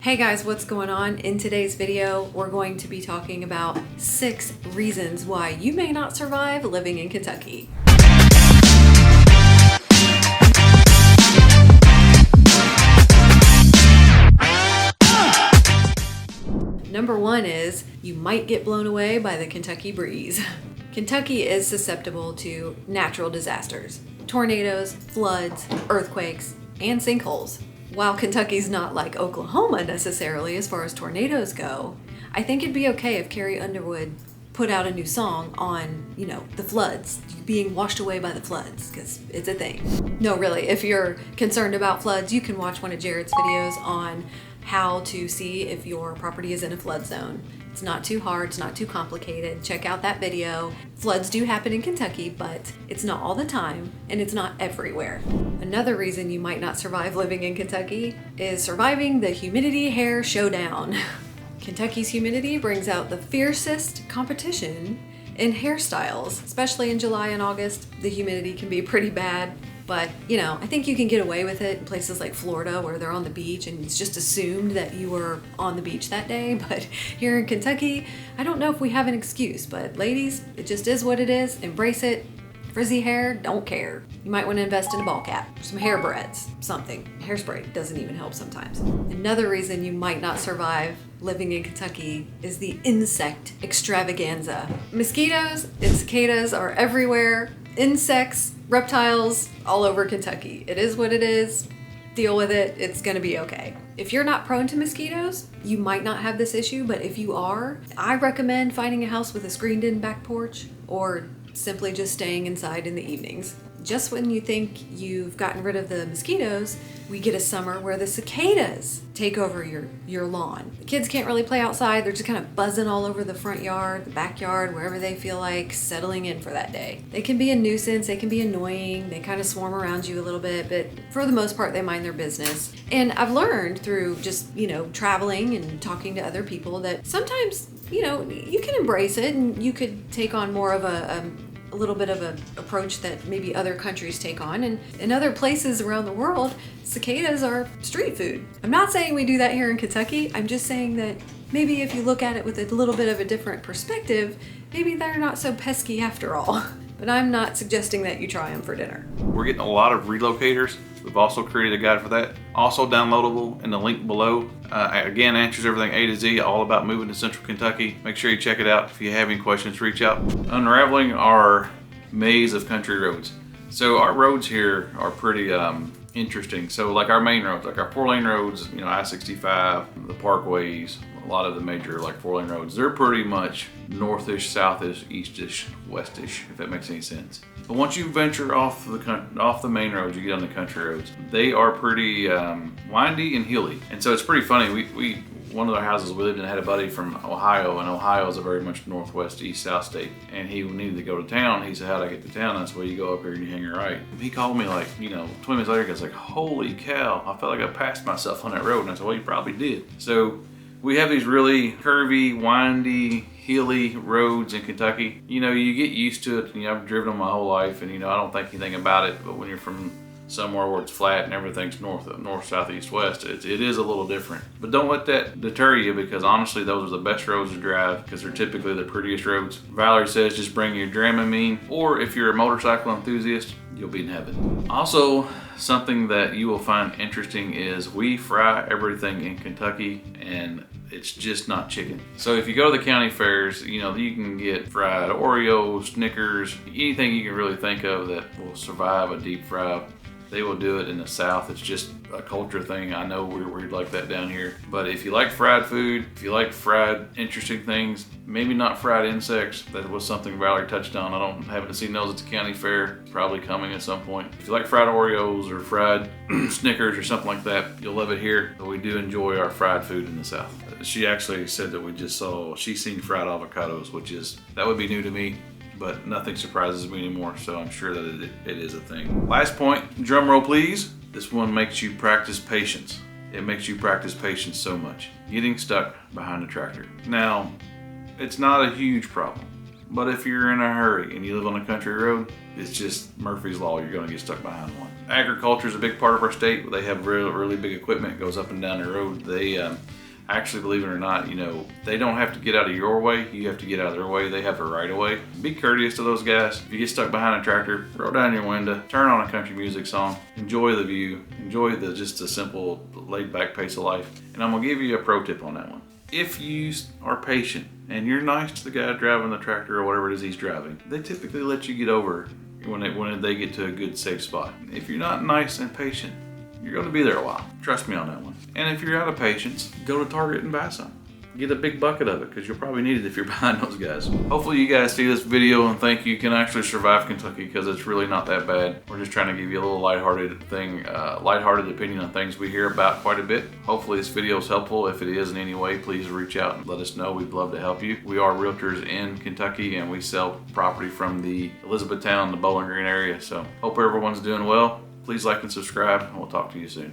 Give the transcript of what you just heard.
Hey guys, what's going on? In today's video, we're going to be talking about 6 reasons why you may not survive living in Kentucky. Number 1 is you might get blown away by the Kentucky breeze. Kentucky is susceptible to natural disasters, tornadoes, floods, earthquakes, and sinkholes. While Kentucky's not like Oklahoma necessarily as far as tornadoes go, I think it'd be okay if Carrie Underwood put out a new song on, the floods, being washed away by the floods, because it's a thing. No, really, if you're concerned about floods, you can watch one of Jarrett's videos on how to see if your property is in a flood zone. It's not too hard, it's not too complicated. Check out that video. Floods do happen in Kentucky, but it's not all the time and it's not everywhere. Another reason you might not survive living in Kentucky is surviving the humidity hair showdown. Kentucky's humidity brings out the fiercest competition in hairstyles, especially in July and August. The humidity can be pretty bad. But, I think you can get away with it in places like Florida where they're on the beach and it's just assumed that you were on the beach that day. But here in Kentucky, I don't know if we have an excuse. But ladies, it just is what it is. Embrace it. Frizzy hair, don't care. You might want to invest in a ball cap, some hair breads, something. Hairspray doesn't even help sometimes. Another reason you might not survive living in Kentucky is the insect extravaganza. Mosquitoes and cicadas are everywhere. Insects, reptiles, all over Kentucky. It is what it is. Deal with it. It's gonna be okay. If you're not prone to mosquitoes, you might not have this issue, but if you are, I recommend finding a house with a screened-in back porch or simply just staying inside in the evenings. Just when you think you've gotten rid of the mosquitoes, we get a summer where the cicadas take over your lawn. The kids can't really play outside. They're just kind of buzzing all over the front yard, the backyard, wherever they feel like settling in for that day. They can be a nuisance. They can be annoying. They kind of swarm around you a little bit, but for the most part, they mind their business. And I've learned through just, traveling and talking to other people that sometimes, you can embrace it and you could take on more of a little bit of an approach that maybe other countries take on. And in other places around the world, cicadas are street food. I'm not saying we do that here in Kentucky. I'm just saying that maybe if you look at it with a little bit of a different perspective, maybe they're not so pesky after all. But I'm not suggesting that you try them for dinner. We're getting a lot of relocators. We've also created a guide for that. Also downloadable in the link below. Again, answers everything A to Z, all about moving to Central Kentucky. Make sure you check it out. If you have any questions, reach out. Unraveling our maze of country roads. So our roads here are pretty interesting. So like our main roads, like our 4-lane roads, I-65, the parkways, a lot of the major like 4-lane roads, they're pretty much northish, southish, eastish, westish, if that makes any sense. But once you venture off the main roads, you get on the country roads. They are pretty windy and hilly, and so it's pretty funny. We one of the houses we lived in had a buddy from Ohio, and Ohio is a very much northwest, east-south state. And he needed to go to town. He said, "How'd I get to town?" That's where you go up here and you hang your right. He called me 20 minutes later. He was like, "Holy cow! I felt like I passed myself on that road." And I said, "Well, you probably did." So we have these really curvy, windy, hilly roads in Kentucky. You get used to it. I've driven them my whole life, and I don't think anything about it. But when you're from somewhere where it's flat and everything's north, south, east, west, it is a little different. But don't let that deter you, because honestly, those are the best roads to drive because they're typically the prettiest roads. Valerie says just bring your Dramamine, or if you're a motorcycle enthusiast, you'll be in heaven. Also, something that you will find interesting is we fry everything in Kentucky, and it's just not chicken. So if you go to the county fairs, you can get fried Oreos, Snickers, anything you can really think of that will survive a deep fry. They will do it in the South. It's just a culture thing. I know we're weird like that down here. But if you like fried food, if you like fried interesting things, maybe not fried insects, that was something Valerie touched on. Haven't seen those at the county fair. It's probably coming at some point. If you like fried Oreos or fried Snickers or something like that, you'll love it here. But we do enjoy our fried food in the South. She actually said that she's seen fried avocados, that would be new to me. But nothing surprises me anymore, so I'm sure that it is a thing. Last point, drum roll please. This one makes you practice patience. It makes you practice patience so much. Getting stuck behind a tractor. Now, it's not a huge problem, But if you're in a hurry and you live on a country road, it's just Murphy's Law. You're going to get stuck behind one. Agriculture is a big part of our state. They have really big equipment that goes up and down the road. They actually, believe it or not, they don't have to get out of your way. You have to get out of their way. They have a right of way. Be courteous to those guys. If you get stuck behind a tractor, roll down your window, turn on a country music song, enjoy the view, enjoy just the simple laid back pace of life. And I'm gonna give you a pro tip on that one. If you are patient and you're nice to the guy driving the tractor or whatever it is he's driving, they typically let you get over when they get to a good safe spot. If you're not nice and patient, you're going to be there a while. Trust me on that one. And if you're out of patience, go to Target and buy some. Get a big bucket of it because you'll probably need it if you're behind those guys. Hopefully you guys see this video and think you can actually survive Kentucky, because it's really not that bad. We're just trying to give you a little lighthearted opinion on things we hear about quite a bit. Hopefully this video is helpful. If it is in any way, please reach out and let us know. We'd love to help you. We are realtors in Kentucky and we sell property from the Elizabethtown, the Bowling Green area. So hope everyone's doing well. Please like and subscribe, and we'll talk to you soon.